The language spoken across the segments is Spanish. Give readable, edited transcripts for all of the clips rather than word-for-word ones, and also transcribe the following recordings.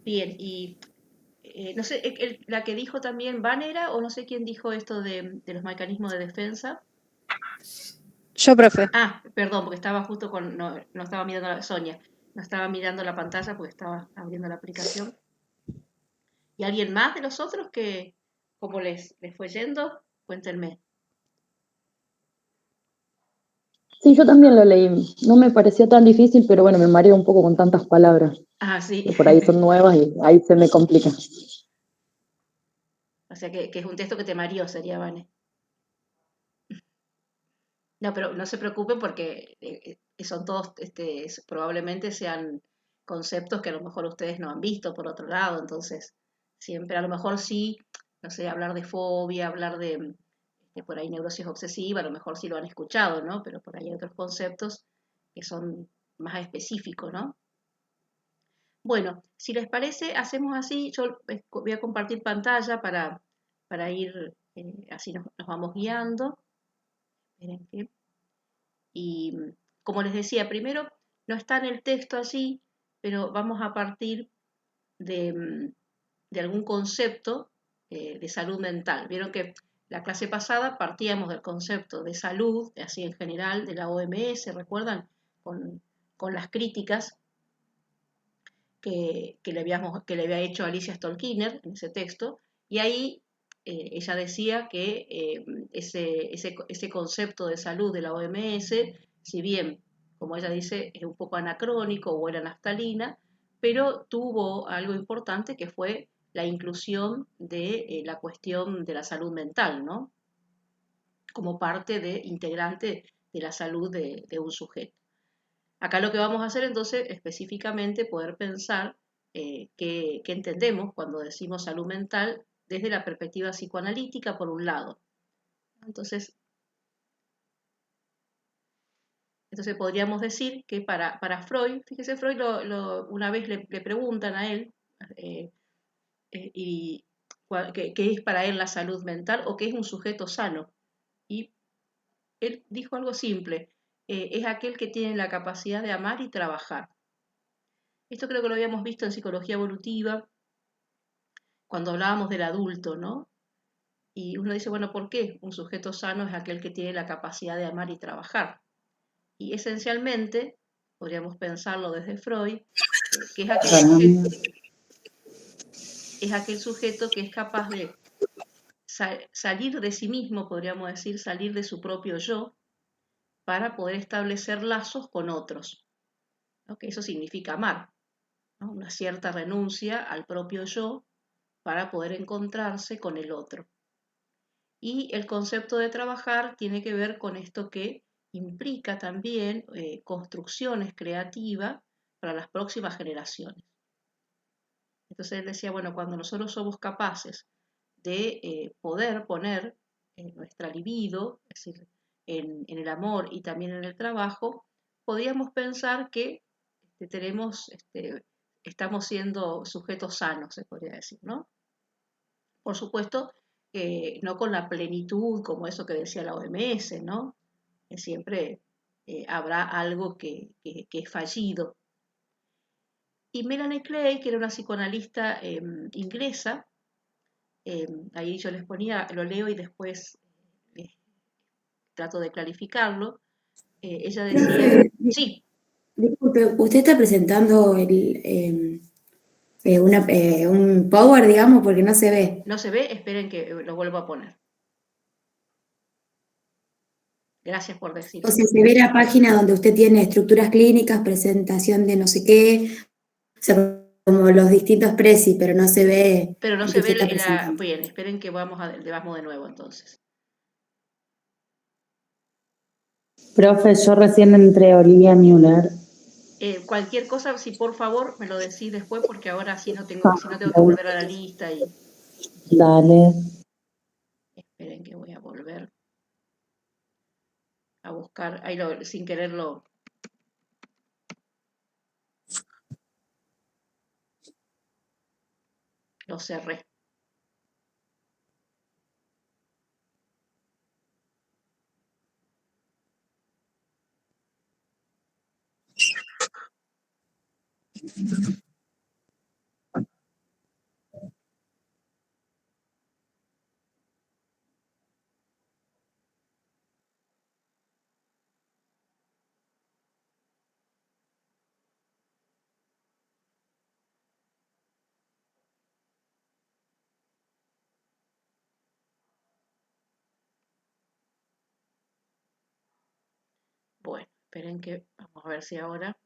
Bien, y no sé, la que dijo también Vanera, o no sé quién dijo esto de los mecanismos de defensa. Yo, profe. Ah, perdón, porque estaba justo con, no, no estaba mirando Sonia, no estaba mirando la pantalla porque estaba abriendo la aplicación. ¿Y alguien más de los otros que, cómo les fue yendo? Cuéntenme. Sí, yo también lo leí. No me pareció tan difícil, pero bueno, me mareo un poco con tantas palabras, Ah, sí. que por ahí son nuevas y ahí se me complica. O sea que es un texto que te mareó, sería, Vane. No, pero no se preocupen porque son todos, probablemente sean conceptos que a lo mejor ustedes no han visto por otro lado, entonces siempre a lo mejor sí, no sé, hablar de fobia, hablar de por ahí neurosis obsesiva, a lo mejor sí lo han escuchado, ¿no? Pero por ahí hay otros conceptos que son más específicos, ¿no? Bueno, si les parece, hacemos así, yo voy a compartir pantalla para ir, así nos vamos guiando. Esperen que y como les decía, primero no está en el texto allí, pero vamos a partir de algún concepto de salud mental. Vieron que la clase pasada partíamos del concepto de salud, así en general, de la OMS, ¿recuerdan? Con las críticas que le había hecho Alicia Stolkiner en ese texto, y ahí ella decía que ese concepto de salud de la OMS, si bien, como ella dice, es un poco anacrónico o era naftalina, pero tuvo algo importante que fue la inclusión de la cuestión de la salud mental, ¿no? Como parte integrante de la salud de un sujeto. Acá lo que vamos a hacer entonces específicamente poder pensar qué entendemos cuando decimos salud mental desde la perspectiva psicoanalítica por un lado. Entonces, entonces podríamos decir que para Freud, fíjese, Freud una vez le preguntan a él eh, y qué es para él la salud mental o qué es un sujeto sano. Y él dijo algo simple, es aquel que tiene la capacidad de amar y trabajar. Esto creo que lo habíamos visto en psicología evolutiva, cuando hablábamos del adulto, ¿no? Y uno dice, bueno, ¿por qué un sujeto sano es aquel que tiene la capacidad de amar y trabajar? Y esencialmente, podríamos pensarlo desde Freud, que es aquel sujeto que es capaz de salir de sí mismo, podríamos decir, salir de su propio yo, para poder establecer lazos con otros, ¿no? Que eso significa amar, ¿no? Una cierta renuncia al propio yo para poder encontrarse con el otro. Y el concepto de trabajar tiene que ver con esto que implica también construcciones creativas para las próximas generaciones. Entonces él decía, bueno, cuando nosotros somos capaces de poder poner nuestra libido, es decir, en el amor y también en el trabajo, podríamos pensar que estamos siendo sujetos sanos, se podría decir, ¿no? Por supuesto, no con la plenitud como eso que decía la OMS, ¿no? Que siempre habrá algo que es fallido. Y Melanie Clay, que era una psicoanalista inglesa, ahí yo les ponía, lo leo y después les trato de clarificarlo, ella decía, Profe, sí, disculpe, usted está presentando un power, digamos, porque no se ve. no se ve, esperen que lo vuelvo a poner. Gracias por O decirlo. sea, se ve la página donde usted tiene estructuras clínicas, presentación de no sé qué, o sea, como los distintos preci, pero no se ve Pero no el que se usted ve está presentando. bien, esperen que vamos de nuevo entonces. Profe, yo recién entré, Olivia Müller. Cualquier cosa, si por favor me lo decís después, porque ahora sí si no tengo que Ah, volver a la lista y dale. esperen que voy a volver a buscar, ahí sin quererlo lo cerré. Esperen que vamos a ver si ahora.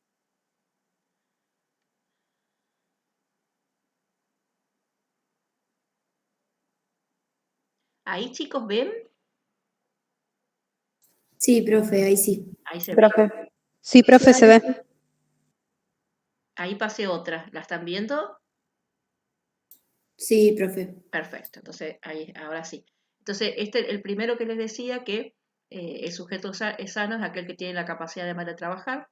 Ahí, chicos, ¿ven? Sí, profe, ahí sí. Ahí se ve. Profe. Sí, profe, se ve. Ahí pasé otra. ¿La están viendo? Sí, profe. Perfecto. Entonces, ahí, ahora sí. Entonces, el primero que les decía que el sujeto es sano es aquel que tiene la capacidad de trabajar.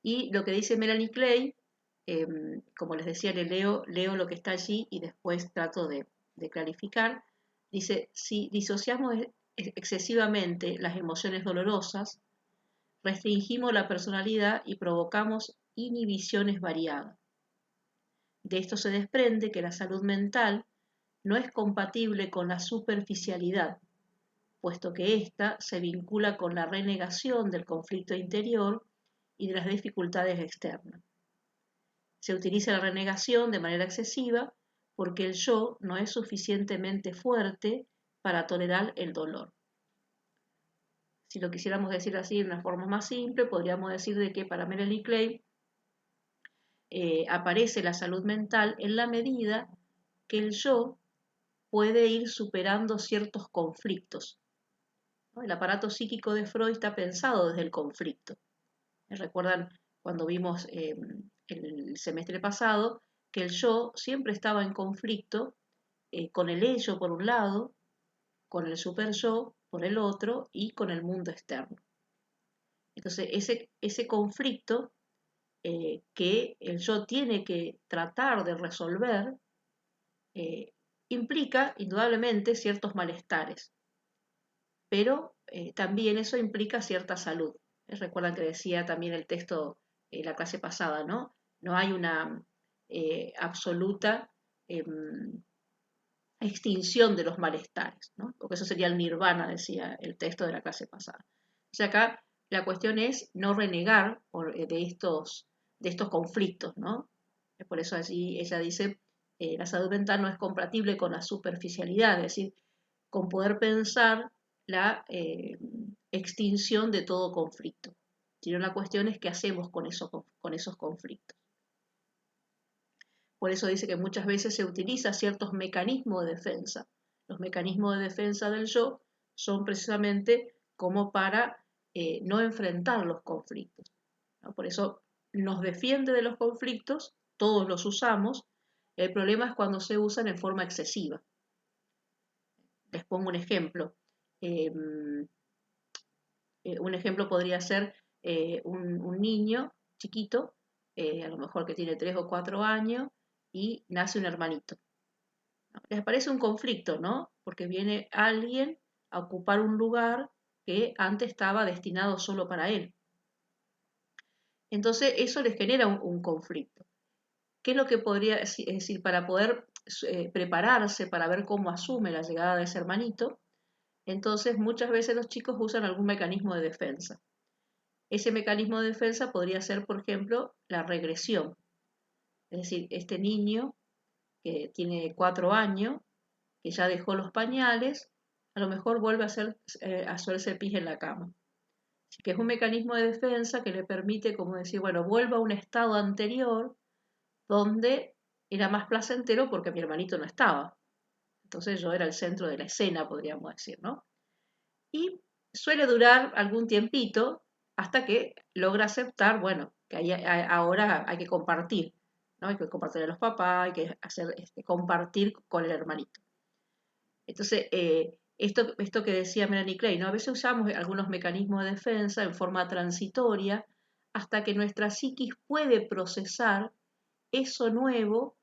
Y lo que dice Melanie Clay, como les decía, leo lo que está allí y después trato de clarificar. Dice, si disociamos excesivamente las emociones dolorosas, restringimos la personalidad y provocamos inhibiciones variadas. De esto se desprende que la salud mental no es compatible con la superficialidad, puesto que ésta se vincula con la renegación del conflicto interior y de las dificultades externas. Se utiliza la renegación de manera excesiva porque el yo no es suficientemente fuerte para tolerar el dolor. Si lo quisiéramos decir así de una forma más simple, podríamos decir de que para Melanie Clay aparece la salud mental en la medida que el yo puede ir superando ciertos conflictos, ¿no? El aparato psíquico de Freud está pensado desde el conflicto. ¿Recuerdan cuando vimos el semestre pasado que el yo siempre estaba en conflicto con el ello por un lado, con el super yo por el otro y con el mundo externo? Entonces ese conflicto que el yo tiene que tratar de resolver eh, implica indudablemente ciertos malestares, pero también eso implica cierta salud. Recuerdan que decía también el texto la clase pasada, ¿no? No hay una absoluta extinción de los malestares, ¿no? Porque eso sería el nirvana, decía el texto de la clase pasada. O sea, acá la cuestión es no renegar de estos conflictos, ¿no? Por eso allí ella dice, la salud mental no es compatible con la superficialidad, es decir, con poder pensar la extinción de todo conflicto, sino la cuestión es qué hacemos con esos conflictos. Por eso dice que muchas veces se utiliza ciertos mecanismos de defensa. Los mecanismos de defensa del yo son precisamente como para no enfrentar los conflictos, ¿no? Por eso nos defiende de los conflictos, todos los usamos. El problema es cuando se usan en forma excesiva. Les pongo un ejemplo. Un ejemplo podría ser un niño chiquito, a lo mejor que tiene 3 o 4 años, y nace un hermanito. Les parece un conflicto, ¿no? Porque viene alguien a ocupar un lugar que antes estaba destinado solo para él. Entonces eso les genera un conflicto. ¿Qué es lo que podría decir para poder prepararse para ver cómo asume la llegada de ese hermanito? Entonces muchas veces los chicos usan algún mecanismo de defensa. Ese mecanismo de defensa podría ser, por ejemplo, la regresión. Es decir, este niño que tiene 4 años, que ya dejó los pañales, a lo mejor vuelve a hacerse pis en la cama. Así que es un mecanismo de defensa que le permite, como decir, bueno, vuelva a un estado anterior donde era más placentero porque mi hermanito no estaba. Entonces yo era el centro de la escena, podríamos decir, ¿no? Y suele durar algún tiempito hasta que logra aceptar, bueno, que ahora hay que compartir, ¿no? Hay que compartir a los papás, hay que compartir con el hermanito. Entonces, esto que decía Melanie Clay, ¿no? A veces usamos algunos mecanismos de defensa en forma transitoria hasta que nuestra psiquis puede procesar eso nuevo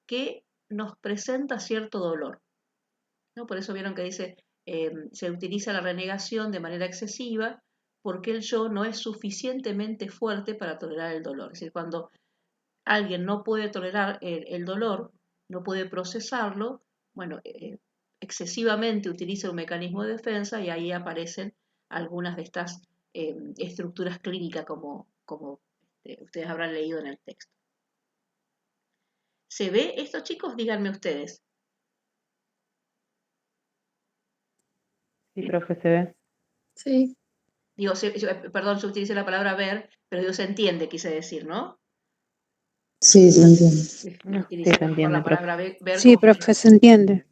que nos presenta cierto dolor, ¿no? Por eso vieron que dice, se utiliza la renegación de manera excesiva porque el yo no es suficientemente fuerte para tolerar el dolor. Es decir, cuando alguien no puede tolerar el dolor, no puede procesarlo, bueno, excesivamente utiliza un mecanismo de defensa y ahí aparecen algunas de estas estructuras clínicas como ustedes habrán leído en el texto. ¿Se ve esto, chicos? Díganme ustedes. Sí, profe, se ve. Sí. Digo, perdón, yo utilicé la palabra ver, pero digo, se entiende, quise decir, ¿no? Sí, lo entiendo. Utilicé se mejor entiende, la palabra ver Sí, como que... profe, se entiende.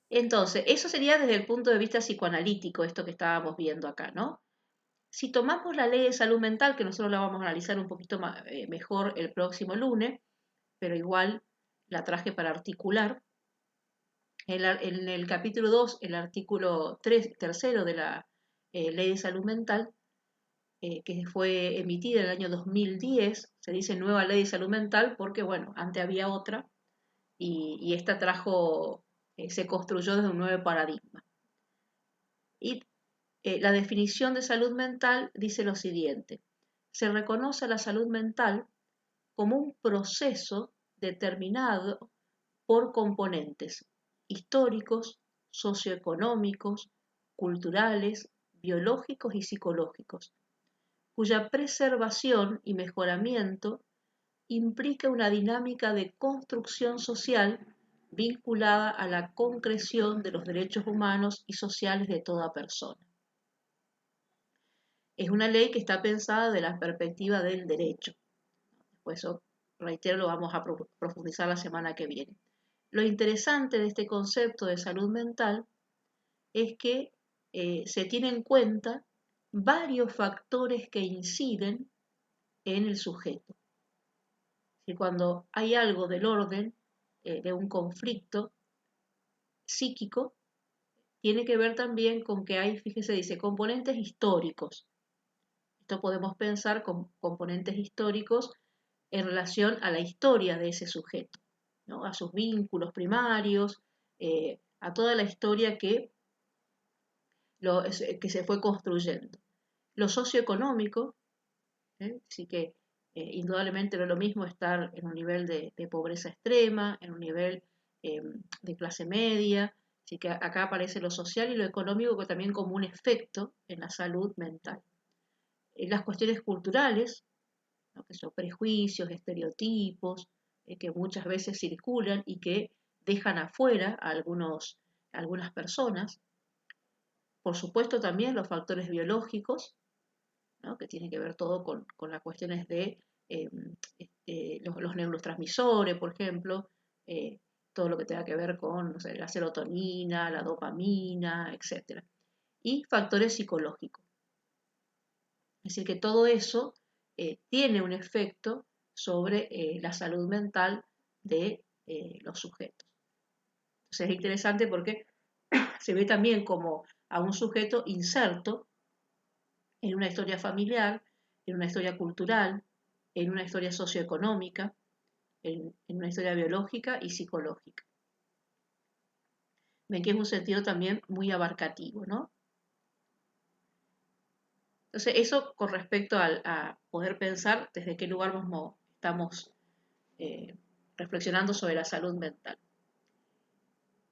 Entonces, eso sería desde el punto de vista psicoanalítico, esto que estábamos viendo acá, ¿no? Si tomamos la ley de salud mental, que nosotros la vamos a analizar un poquito mejor el próximo lunes, pero igual la traje para articular, en el capítulo 2, el artículo tercero de la ley de salud mental, que fue emitida en el año 2010, se dice nueva ley de salud mental porque, bueno, antes había otra y esta se construyó desde un nuevo paradigma. Y la definición de salud mental dice lo siguiente: se reconoce a la salud mental como un proceso determinado por componentes históricos, socioeconómicos, culturales, biológicos y psicológicos, cuya preservación y mejoramiento implica una dinámica de construcción social vinculada a la concreción de los derechos humanos y sociales de toda persona. Es una ley que está pensada desde la perspectiva del derecho. Pues eso, reitero, lo vamos a profundizar la semana que viene. Lo interesante de este concepto de salud mental es que se tienen en cuenta varios factores que inciden en el sujeto. Y cuando hay algo del orden de un conflicto psíquico, tiene que ver también con que hay, fíjese, dice, componentes históricos. Esto podemos pensar con componentes históricos en relación a la historia de ese sujeto, ¿no? A sus vínculos primarios, a toda la historia que se fue construyendo. Lo socioeconómico, así que indudablemente no es lo mismo estar en un nivel de pobreza extrema, en un nivel de clase media, así que acá aparece lo social y lo económico que también como un efecto en la salud mental. Las cuestiones culturales, ¿no? Que son prejuicios, estereotipos, que muchas veces circulan y que dejan afuera a algunas personas. Por supuesto también los factores biológicos, ¿no? Que tienen que ver todo con las cuestiones de los neurotransmisores, por ejemplo, todo lo que tenga que ver con, no sé, la serotonina, la dopamina, etc. Y factores psicológicos. Es decir, que todo eso tiene un efecto sobre la salud mental de los sujetos. Entonces es interesante porque se ve también como a un sujeto inserto en una historia familiar, en una historia cultural, en una historia socioeconómica, en una historia biológica y psicológica. Ven que es un sentido también muy abarcativo, ¿no? Entonces, eso con respecto a poder pensar desde qué lugar estamos reflexionando sobre la salud mental.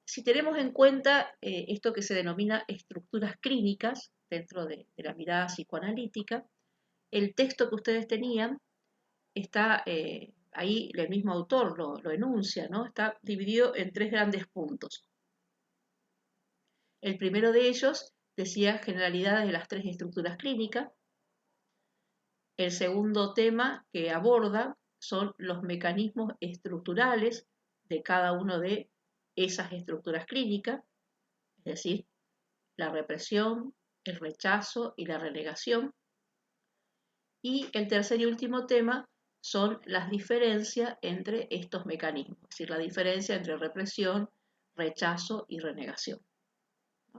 Si tenemos en cuenta esto que se denomina estructuras clínicas dentro de la mirada psicoanalítica, el texto que ustedes tenían está ahí, el mismo autor lo enuncia, ¿no? Está dividido en 3 grandes puntos. El primero de ellos decía generalidades de las 3 estructuras clínicas. El segundo tema que aborda son los mecanismos estructurales de cada una de esas estructuras clínicas, es decir, la represión, el rechazo y la renegación. Y el tercer y último tema son las diferencias entre estos mecanismos, es decir, la diferencia entre represión, rechazo y renegación.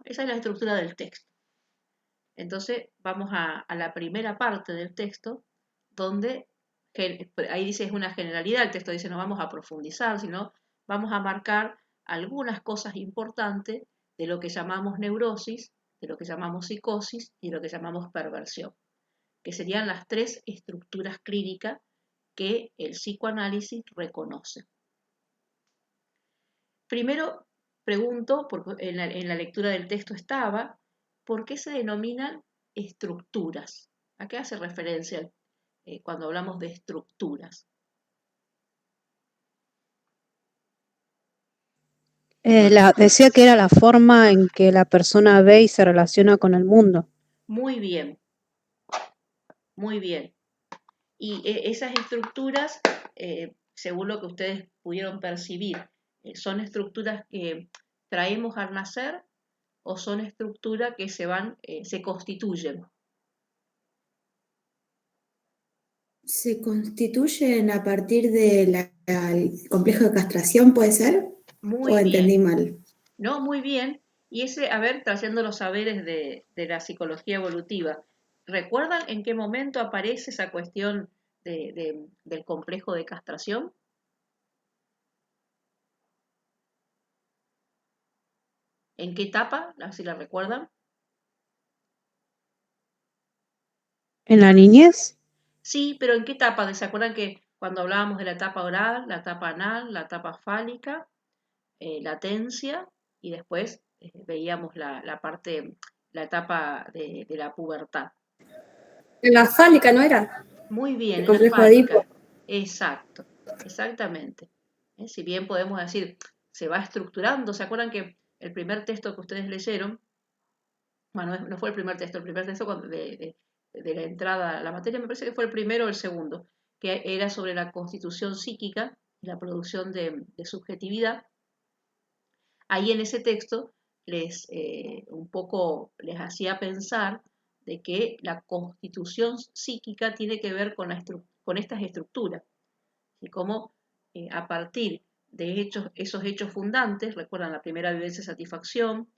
Esa es la estructura del texto. Entonces vamos a la primera parte del texto, donde ahí dice es una generalidad, el texto dice no vamos a profundizar, sino vamos a marcar algunas cosas importantes de lo que llamamos neurosis, de lo que llamamos psicosis y de lo que llamamos perversión, que serían las 3 estructuras clínicas que el psicoanálisis reconoce. Primero pregunto, porque en la lectura del texto estaba, ¿por qué se denominan estructuras? ¿A qué hace referencia cuando hablamos de estructuras? Decía que era la forma en que la persona ve y se relaciona con el mundo. Muy bien, muy bien. Y esas estructuras, según lo que ustedes pudieron percibir, ¿son estructuras que traemos al nacer o son estructuras que se constituyen? ¿Se constituyen a partir del complejo de castración, puede ser? Muy ¿O entendí bien, mal? ¿no? Muy bien. Y ese, a ver, trayendo los saberes de la psicología evolutiva, ¿recuerdan en qué momento aparece esa cuestión del complejo de castración? ¿En qué etapa? Si la recuerdan. ¿En la niñez? Sí, pero ¿en qué etapa? ¿Se acuerdan que cuando hablábamos de la etapa oral, la etapa anal, la etapa fálica, latencia, y después veíamos la etapa de la pubertad? En la fálica, ¿no era? Muy bien, El en la complejo de Edipo. fálica. Exacto, exactamente. Si bien podemos decir, se va estructurando, ¿se acuerdan que el primer texto que ustedes leyeron, bueno, no fue el primer texto de la entrada a la materia, me parece que fue el primero o el segundo, que era sobre la constitución psíquica y la producción de subjetividad? Ahí en ese texto un poco les hacía pensar de que la constitución psíquica tiene que ver con estas estructuras y cómo a partir de esos hechos fundantes, recuerdan la primera vivencia de satisfacción,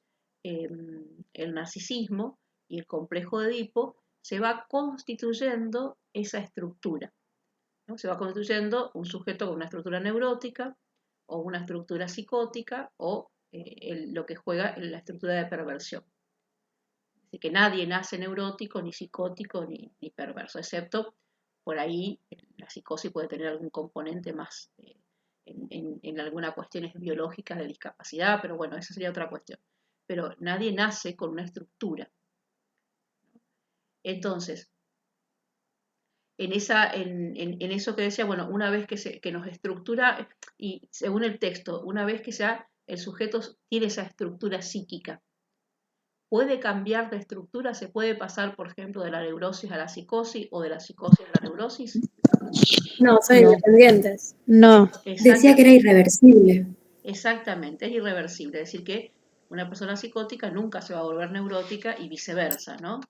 el narcisismo y el complejo de Edipo, se va constituyendo esa estructura, ¿no? Se va constituyendo un sujeto con una estructura neurótica o una estructura psicótica o lo que juega en la estructura de perversión. Así que nadie nace neurótico, ni psicótico, ni perverso, excepto por ahí la psicosis puede tener algún componente más en algunas cuestiones biológicas de discapacidad, pero bueno, esa sería otra cuestión. Pero nadie nace con una estructura. Entonces, en eso que decía, bueno, una vez que nos estructura, y según el texto, una vez que ya el sujeto tiene esa estructura psíquica, puede cambiar de estructura, se puede pasar, por ejemplo, de la neurosis a la psicosis o de la psicosis a la neurosis. No, son No. independientes. No, Decía que era irreversible. Exactamente, es irreversible. Es decir, que una persona psicótica nunca se va a volver neurótica y viceversa, ¿no?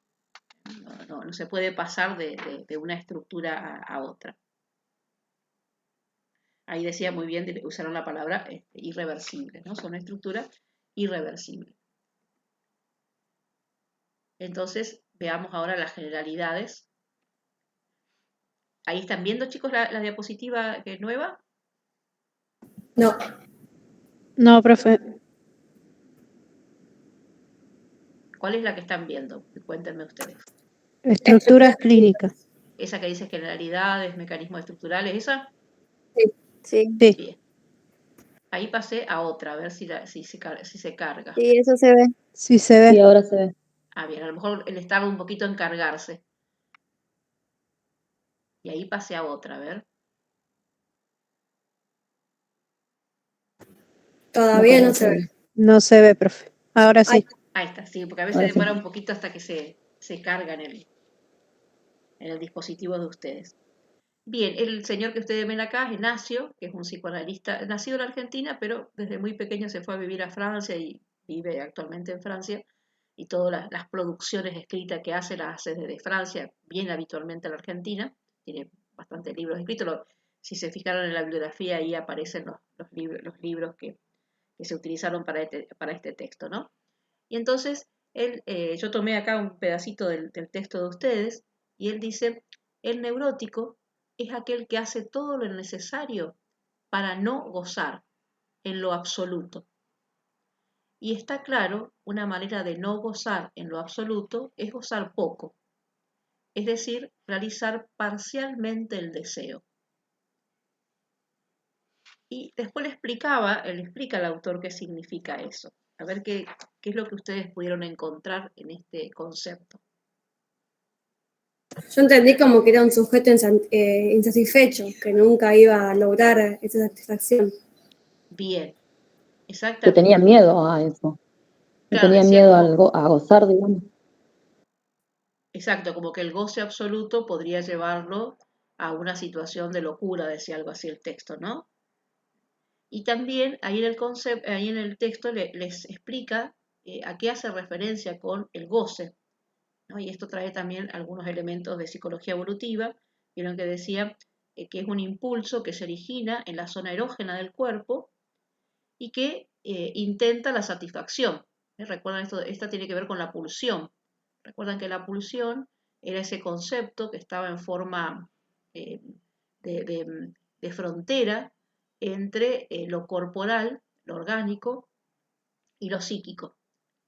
No se puede pasar de una estructura a otra. Ahí decía muy bien, usaron la palabra irreversible, ¿no? Son estructuras irreversibles. Entonces, veamos ahora las generalidades. Ahí están viendo, chicos, la diapositiva nueva. No. no, profe. ¿Cuál es la que están viendo? Cuéntenme ustedes. Estructuras clínicas. Esa que dice generalidades, mecanismos estructurales, ¿esa? Sí. Sí. Bien. Ahí pasé a otra, a ver si se carga. Sí, eso se ve. Sí se ve. Sí, ahora se ve. Ah, bien, a lo mejor él estaba un poquito en cargarse. Y ahí pasé a otra, a ver. Todavía no se ve. No se ve, profe. Ahora sí. Ahí está, sí, porque a veces Ahora sí. demora un poquito hasta que se carga en el dispositivo de ustedes. Bien, el señor que ustedes ven acá es Ignacio, que es un psicoanalista nacido en Argentina, pero desde muy pequeño se fue a vivir a Francia y vive actualmente en Francia. Y todas las producciones escritas que hace las hace desde Francia, viene habitualmente a la Argentina. Tiene bastantes libros escritos. Si se fijaron en la bibliografía, ahí aparecen los libros que se utilizaron para este texto, ¿no? Y entonces, yo tomé acá un pedacito del texto de ustedes, y él dice, el neurótico es aquel que hace todo lo necesario para no gozar en lo absoluto. Y está claro, una manera de no gozar en lo absoluto es gozar poco, es decir, realizar parcialmente el deseo. Y después él explica al autor qué significa eso. A ver qué es lo que ustedes pudieron encontrar en este concepto. Yo entendí como que era un sujeto insatisfecho, que nunca iba a lograr esa satisfacción. Bien, Que exactamente. tenía miedo a eso. Que Claro, tenía decía miedo como, a gozar, digamos. exacto, como que el goce absoluto podría llevarlo a una situación de locura, decía algo así el texto, ¿no? Y también ahí ahí en el texto les explica a qué hace referencia con el goce, ¿no? Y esto trae también algunos elementos de psicología evolutiva. Vieron que decía que es un impulso que se origina en la zona erógena del cuerpo y que intenta la satisfacción. Recuerdan, esta tiene que ver con la pulsión. Recuerdan que la pulsión era ese concepto que estaba en forma eh, de frontera entre lo corporal, lo orgánico, y lo psíquico,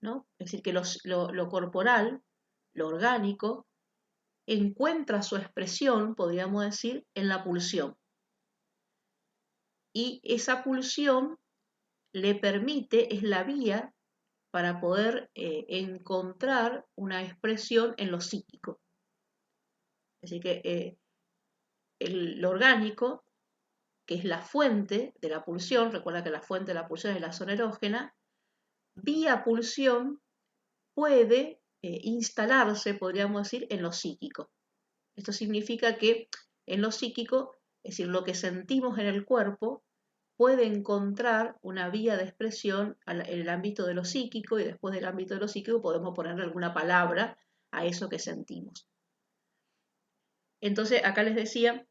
¿no? Es decir, que lo corporal, lo orgánico, encuentra su expresión, podríamos decir, en la pulsión. Y esa pulsión le permite, es la vía para poder encontrar una expresión en lo psíquico. Así que lo orgánico, que es la fuente de la pulsión, recuerda que la fuente de la pulsión es la zona erógena, vía pulsión puede instalarse, podríamos decir, en lo psíquico. Esto significa que en lo psíquico, es decir, lo que sentimos en el cuerpo, puede encontrar una vía de expresión en el ámbito de lo psíquico, y después del ámbito de lo psíquico podemos ponerle alguna palabra a eso que sentimos. Entonces, acá les decía,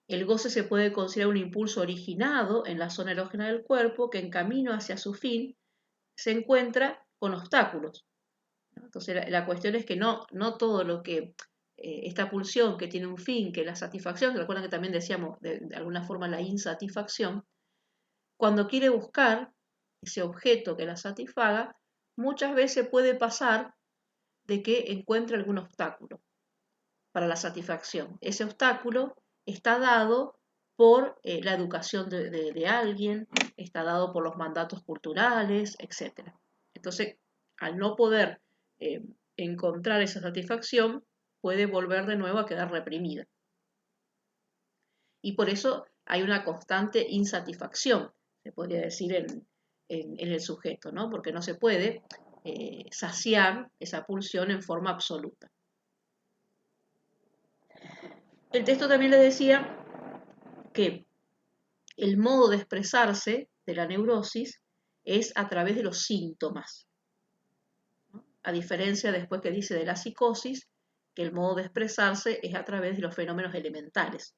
el goce se puede considerar un impulso originado en la zona erógena del cuerpo que en camino hacia su fin se encuentra con obstáculos. Entonces la cuestión es que no todo lo que esta pulsión que tiene un fin, que es la satisfacción, que recuerdan que también decíamos de alguna forma la insatisfacción, cuando quiere buscar ese objeto que la satisfaga, muchas veces puede pasar de que encuentre algún obstáculo para la satisfacción. Ese obstáculo está dado por la educación de alguien, está dado por los mandatos culturales, etc. Entonces, al no poder encontrar esa satisfacción, puede volver de nuevo a quedar reprimida. Y por eso hay una constante insatisfacción, se podría decir, en el sujeto, ¿no? Porque no se puede saciar esa pulsión en forma absoluta. El texto también le decía que el modo de expresarse de la neurosis es a través de los síntomas, ¿no? A diferencia después que dice de la psicosis, que el modo de expresarse es a través de los fenómenos elementales,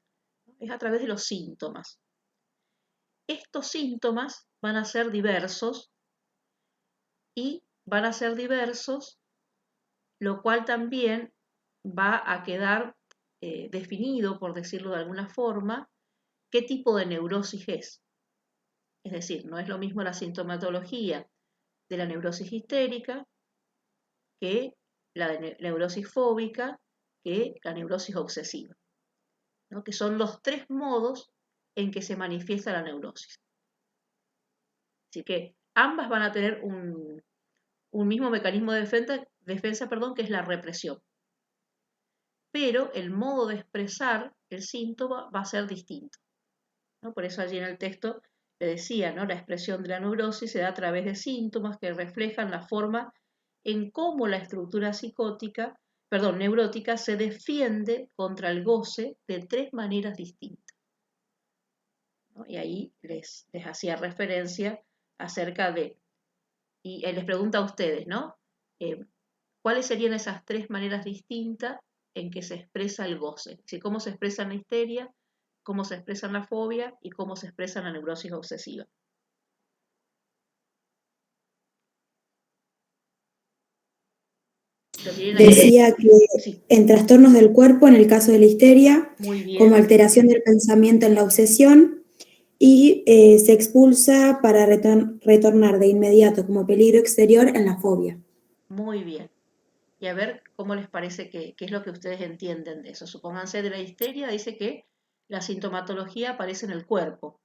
¿no? Es a través de los síntomas. Estos síntomas van a ser diversos y van a ser diversos, lo cual también va a quedar definido, por decirlo de alguna forma, qué tipo de neurosis es. Es decir, no es lo mismo la sintomatología de la neurosis histérica que la de neurosis fóbica, que la neurosis obsesiva, ¿no? Que son los tres modos en que se manifiesta la neurosis. Así que ambas van a tener un mismo mecanismo de defensa, que es la represión. Pero el modo de expresar el síntoma va a ser distinto, ¿no? Por eso allí en el texto le decía, ¿no? La expresión de la neurosis se da a través de síntomas que reflejan la forma en cómo la estructura neurótica se defiende contra el goce de tres maneras distintas, ¿no? Y ahí les hacía referencia acerca de, y les pregunta a ustedes, ¿no? ¿Cuáles serían esas tres maneras distintas en que se expresa el goce? Es decir, cómo se expresa en la histeria, cómo se expresa en la fobia y cómo se expresa en la neurosis obsesiva. Decía que sí, en trastornos del cuerpo, en el caso de la histeria, muy bien, como alteración del pensamiento en la obsesión, y se expulsa para retornar de inmediato como peligro exterior en la fobia. muy bien. Y a ver cómo les parece qué es lo que ustedes entienden de eso. Supónganse de la histeria, dice que la sintomatología aparece en el cuerpo,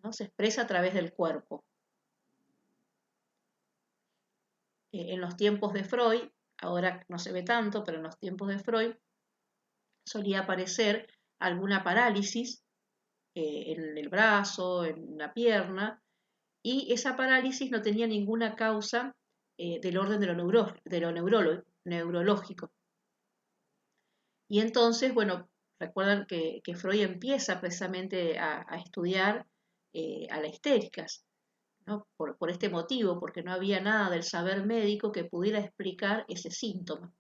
¿no? Se expresa a través del cuerpo. En los tiempos de Freud, ahora no se ve tanto, pero en los tiempos de Freud solía aparecer alguna parálisis en el brazo, en la pierna, y esa parálisis no tenía ninguna causa del orden de lo neurológico. Y entonces, bueno, recuerdan que Freud empieza precisamente a estudiar a las histéricas, ¿no? Por este motivo, porque no había nada del saber médico que pudiera explicar ese síntoma.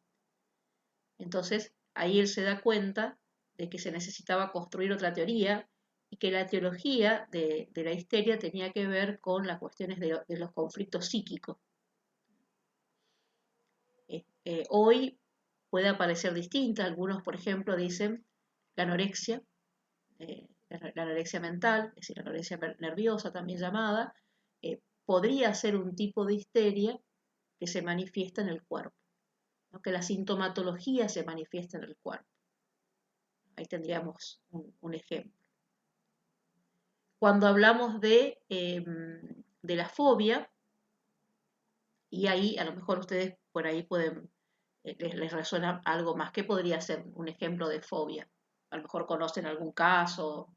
Entonces, ahí él se da cuenta de que se necesitaba construir otra teoría y que la teología de la histeria tenía que ver con las cuestiones de los conflictos psíquicos. Hoy puede aparecer distinta. Algunos, por ejemplo, dicen la anorexia, la anorexia mental, es decir, la anorexia nerviosa también llamada, podría ser un tipo de histeria que se manifiesta en el cuerpo, ¿no? Que la sintomatología se manifiesta en el cuerpo. Ahí tendríamos un ejemplo. Cuando hablamos de la fobia, y ahí a lo mejor ustedes por ahí pueden, les resuena algo más. ¿Qué podría ser un ejemplo de fobia? A lo mejor conocen algún caso.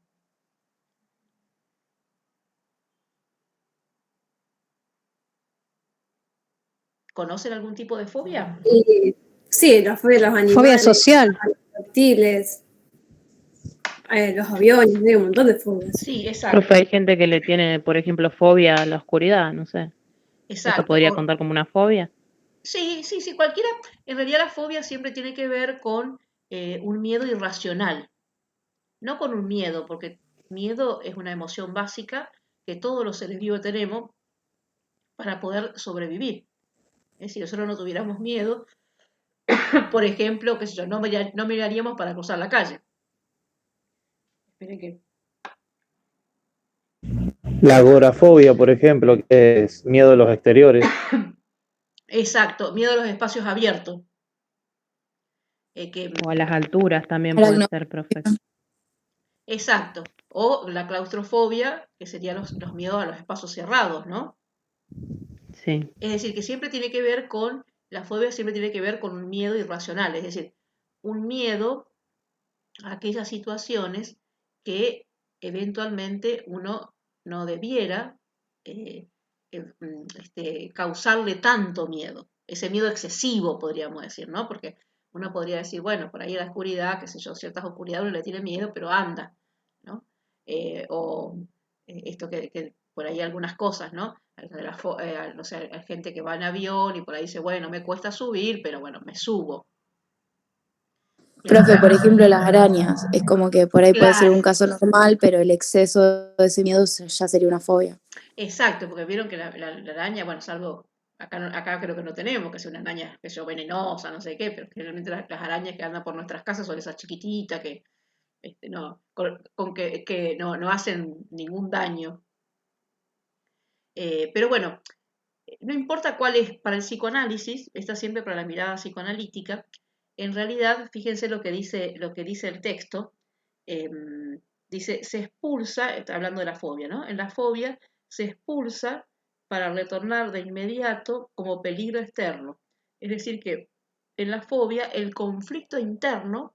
¿Conocen algún tipo de fobia? Sí, la fobia de los animales, Fobia social. los reptiles, los aviones, hay un montón de fobias. Sí, exacto. Profe, hay gente que le tiene, por ejemplo, fobia a la oscuridad, no sé. ¿Eso Exacto. podría contar como una fobia? Sí, cualquiera. En realidad la fobia siempre tiene que ver con un miedo irracional, no con un miedo, porque miedo es una emoción básica que todos los seres vivos tenemos para poder sobrevivir. Si nosotros no tuviéramos miedo, por ejemplo, qué sé yo, no miraríamos para cruzar la calle. Esperen que... La agorafobia, por ejemplo, que es miedo a los exteriores. Exacto, miedo a los espacios abiertos. O a las alturas también puede ser, profe. Exacto. O la claustrofobia, que serían los miedos a los espacios cerrados, ¿no? Sí. Es decir, que siempre tiene que ver con, la fobia siempre tiene que ver con un miedo irracional, es decir, un miedo a aquellas situaciones que eventualmente uno no debiera causarle tanto miedo, ese miedo excesivo podríamos decir, ¿no? Porque uno podría decir, bueno, por ahí en la oscuridad, qué sé yo, ciertas oscuridades uno le tiene miedo, pero anda, ¿no? Esto que por ahí algunas cosas, ¿no? No sé, hay gente que va en avión y por ahí dice, bueno, me cuesta subir, pero bueno, me subo. Profe, por ejemplo, las arañas, es como que por ahí puede ser Claro, un caso normal, pero el exceso de ese miedo ya sería una fobia. exacto, porque vieron que la araña, bueno, salvo, acá creo que no tenemos, que sea una araña, que sea venenosa, no sé qué, pero generalmente las arañas que andan por nuestras casas son esas chiquititas que no, con que no hacen ningún daño. Pero bueno, no importa cuál es para el psicoanálisis, está siempre para la mirada psicoanalítica. En realidad, fíjense lo que dice el texto. Dice, se expulsa, está hablando de la fobia, ¿no? En la fobia se expulsa para retornar de inmediato como peligro externo. Es decir, que en la fobia el conflicto interno,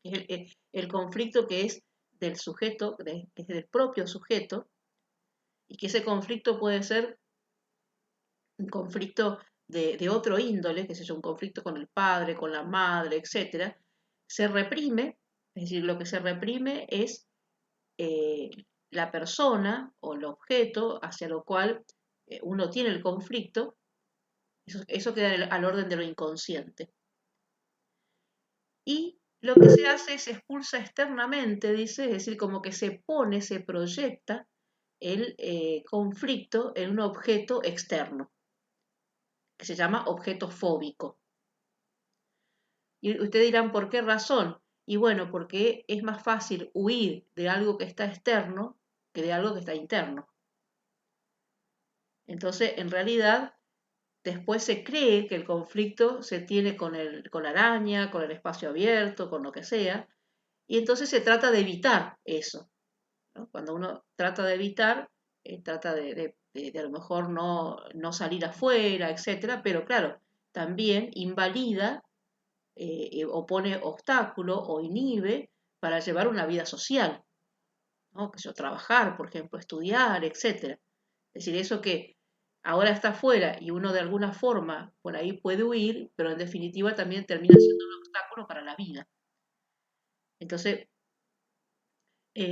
el conflicto que es del sujeto, que es del propio sujeto, y que ese conflicto puede ser un conflicto de otro índole, que es un conflicto con el padre, con la madre, etc., se reprime, es decir, lo que se reprime es la persona o el objeto hacia lo cual uno tiene el conflicto, eso queda al orden de lo inconsciente. Y lo que se hace es expulsa externamente, dice, es decir, como que se pone, se proyecta el conflicto en un objeto externo, que se llama objeto fóbico. Y ustedes dirán, ¿por qué razón? Y bueno, porque es más fácil huir de algo que está externo que de algo que está interno. Entonces, en realidad, después se cree que el conflicto se tiene con la araña, con el espacio abierto, con lo que sea, y entonces se trata de evitar eso, ¿no? Cuando uno trata de evitar, trata de a lo mejor no salir afuera, etcétera, pero claro, también invalida o pone obstáculo o inhibe para llevar una vida social, ¿no? Que yo trabajar, por ejemplo, estudiar, etcétera. Es decir, eso que ahora está afuera y uno de alguna forma por ahí puede huir, pero en definitiva también termina siendo un obstáculo para la vida. Entonces,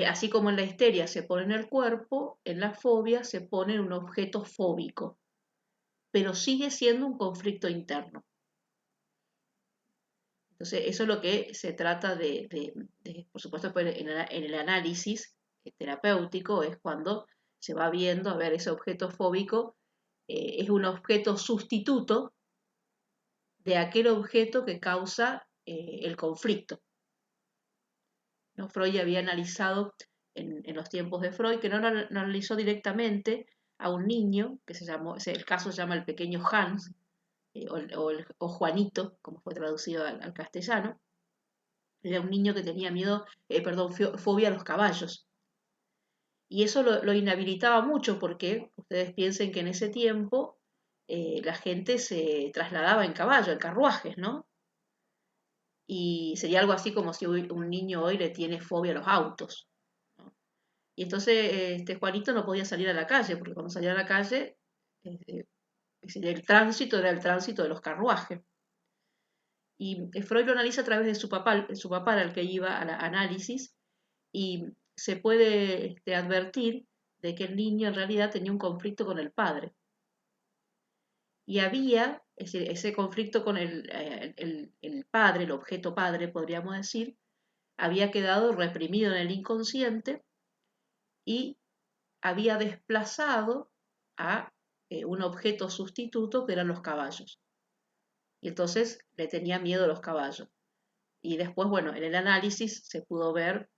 así como en la histeria se pone en el cuerpo, en la fobia se pone en un objeto fóbico, pero sigue siendo un conflicto interno. Entonces, eso es lo que se trata por supuesto, pues, en el análisis terapéutico, es cuando se va viendo, a ver, ese objeto fóbico es un objeto sustituto de aquel objeto que causa el conflicto, ¿no? Freud había analizado en los tiempos de Freud, que no analizó directamente a un niño, que el caso se llama el pequeño Hans, o Juanito, como fue traducido al castellano. Era un niño que tenía fobia a los caballos. Y eso lo inhabilitaba mucho porque ustedes piensen que en ese tiempo la gente se trasladaba en caballo, en carruajes, ¿no? Y sería algo así como si un niño hoy le tiene fobia a los autos, ¿no? Y entonces Juanito no podía salir a la calle, porque cuando salía a la calle, eh, el tránsito era el tránsito de los carruajes. Y Freud lo analiza a través de su papá era el que iba al análisis, y se puede advertir de que el niño en realidad tenía un conflicto con el padre. Y había ese conflicto con el padre, el objeto padre, podríamos decir, había quedado reprimido en el inconsciente y había desplazado a un objeto sustituto que eran los caballos. Y entonces le tenía miedo a los caballos. Y después, bueno, en el análisis se pudo ver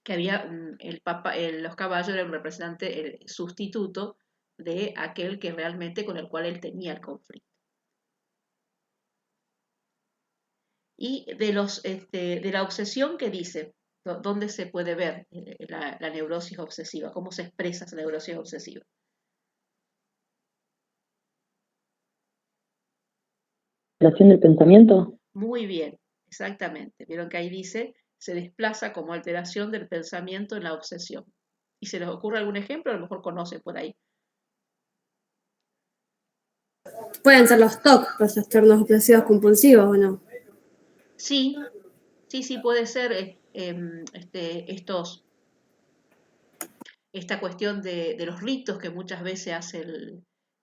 que había los caballos eran un representante sustituto de aquel que realmente con el cual él tenía el conflicto. Y de la obsesión que dice, ¿dónde se puede ver la neurosis obsesiva? ¿Cómo se expresa esa neurosis obsesiva? ¿Alteración del pensamiento? Muy bien, exactamente. Vieron que ahí dice, se desplaza como alteración del pensamiento en la obsesión. ¿Y se les ocurre algún ejemplo? A lo mejor conocen por ahí. Pueden ser los TOC, los trastornos obsesivos compulsivos, ¿o no? Sí, puede ser esta cuestión de los ritos que muchas veces hace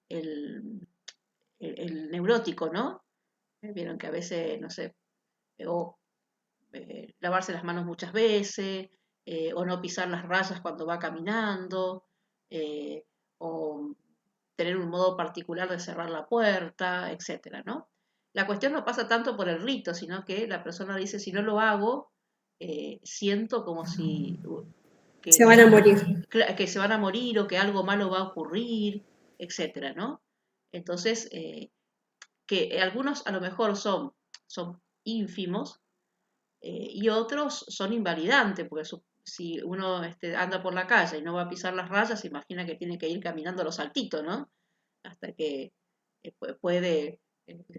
el neurótico, ¿no? Vieron que a veces, no sé, o lavarse las manos muchas veces, o no pisar las rayas cuando va caminando, o tener un modo particular de cerrar la puerta, etcétera, ¿no? La cuestión no pasa tanto por el rito, sino que la persona dice, si no lo hago, siento como si Se van a morir. que se van a morir o que algo malo va a ocurrir, etcétera, ¿no? Entonces, que algunos a lo mejor son ínfimos, y otros son invalidantes, porque si uno anda por la calle y no va a pisar las rayas, se imagina que tiene que ir caminando a los saltitos, ¿no? Hasta que puede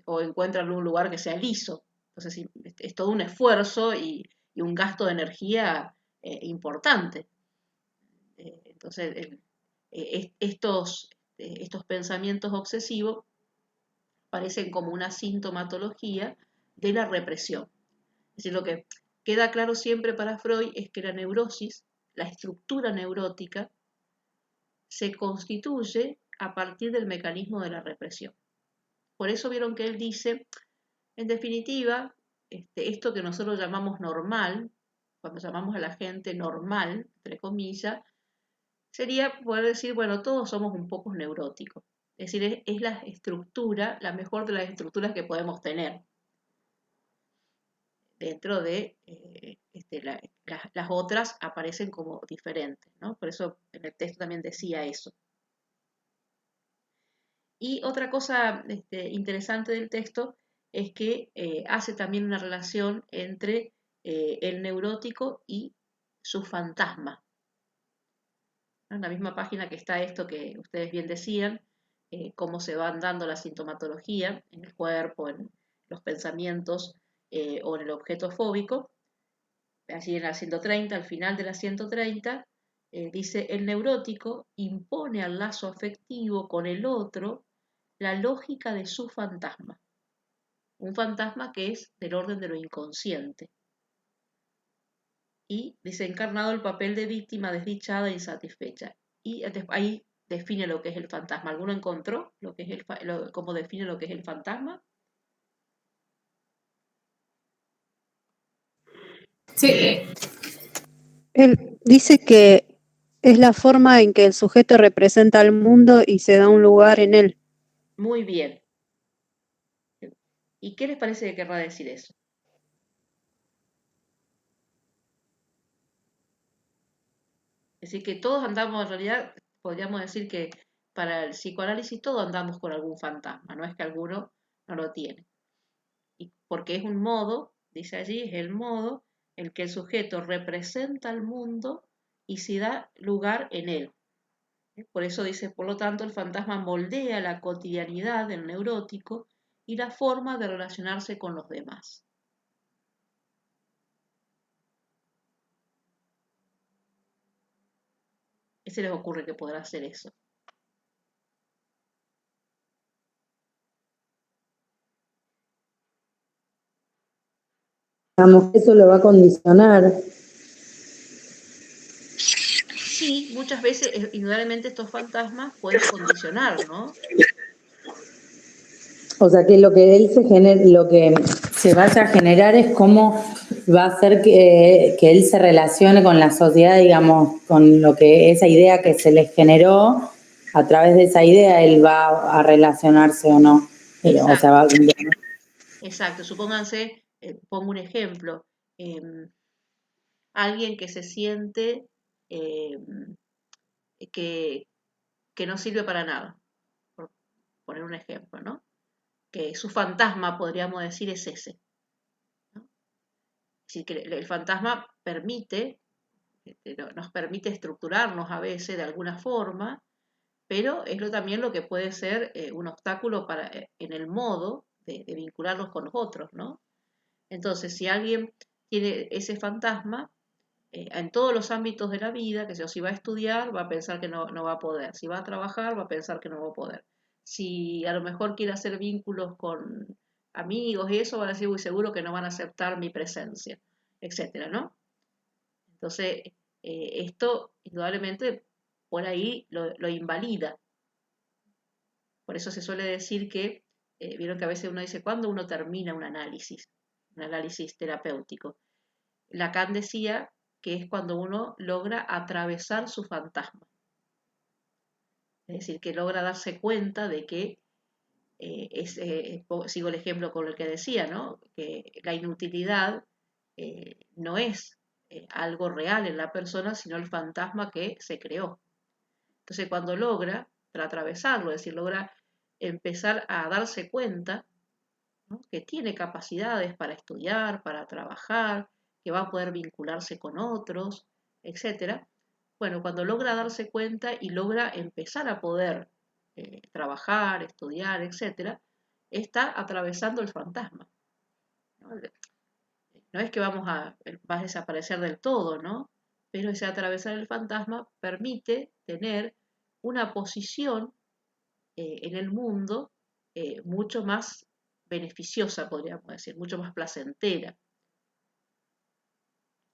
o encuentra algún lugar que sea liso. Entonces es todo un esfuerzo y un gasto de energía importante. Entonces estos pensamientos obsesivos parecen como una sintomatología de la represión. Es decir, lo que queda claro siempre para Freud es que la neurosis, la estructura neurótica, se constituye a partir del mecanismo de la represión. Por eso vieron que él dice, en definitiva, esto que nosotros llamamos normal, cuando llamamos a la gente normal, entre comillas, sería poder decir, bueno, todos somos un poco neuróticos. Es decir, es la estructura, la mejor de las estructuras que podemos tener. Dentro de las otras aparecen como diferentes, ¿no? Por eso en el texto también decía eso. Y otra cosa interesante del texto es que hace también una relación entre el neurótico y su fantasma. En la misma página que está esto que ustedes bien decían, cómo se van dando la sintomatología en el cuerpo, en los pensamientos o en el objeto fóbico. Allí en la 130, al final de la 130, Dice, el neurótico impone al lazo afectivo con el otro la lógica de su fantasma. Un fantasma que es del orden de lo inconsciente. Y dice, encarnado el papel de víctima desdichada e insatisfecha. Y ahí define lo que es el fantasma. ¿Alguno encontró lo que es cómo define lo que es el fantasma? Sí, Él dice que es la forma en que el sujeto representa al mundo y se da un lugar en él. Muy bien. ¿Y qué les parece que querrá decir eso? Es decir, que todos andamos, en realidad, podríamos decir que para el psicoanálisis todos andamos con algún fantasma, no es que alguno no lo tiene. Y porque es un modo, dice allí, es el modo en que el sujeto representa al mundo y se da lugar en él. Por eso dice, por lo tanto, el fantasma moldea la cotidianidad del neurótico y la forma de relacionarse con los demás. ¿Qué se les ocurre que podrá hacer eso? Digamos, eso lo va a condicionar. Sí, muchas veces, indudablemente, estos fantasmas pueden condicionar, ¿no? O sea que lo que él se genere, lo que se vaya a generar es cómo va a hacer que él se relacione con la sociedad, digamos, con lo que esa idea que se le generó, a través de esa idea él va a relacionarse o no. O sea, va a cambiar. Exacto, supónganse, pongo un ejemplo, alguien que se siente que, que no sirve para nada, por poner un ejemplo, ¿no? Que su fantasma, podríamos decir, es ese, ¿no? Es decir, que el fantasma permite, nos permite estructurarnos a veces de alguna forma, pero es también lo que puede ser un obstáculo en el modo de vincularnos con los otros, ¿no? Entonces, si alguien tiene ese fantasma, en todos los ámbitos de la vida, que si va a estudiar, va a pensar que no va a poder. Si va a trabajar, va a pensar que no va a poder. Si a lo mejor quiere hacer vínculos con amigos y eso, van a decir, muy seguro que no van a aceptar mi presencia, etcétera, ¿no? Entonces, esto indudablemente por ahí lo invalida. Por eso se suele decir que, vieron que a veces uno dice, ¿cuándo uno termina un análisis terapéutico? Lacan decía que es cuando uno logra atravesar su fantasma. Es decir, que logra darse cuenta de que, sigo el ejemplo con el que decía, ¿no? Que la inutilidad no es algo real en la persona, sino el fantasma que se creó. Entonces, cuando logra atravesarlo, es decir, logra empezar a darse cuenta, ¿no? Que tiene capacidades para estudiar, para trabajar, que va a poder vincularse con otros, etcétera. Bueno, cuando logra darse cuenta y logra empezar a poder trabajar, estudiar, etcétera, está atravesando el fantasma, ¿no? No es que va a desaparecer del todo, ¿no? Pero ese atravesar el fantasma permite tener una posición en el mundo mucho más beneficiosa, podríamos decir, mucho más placentera.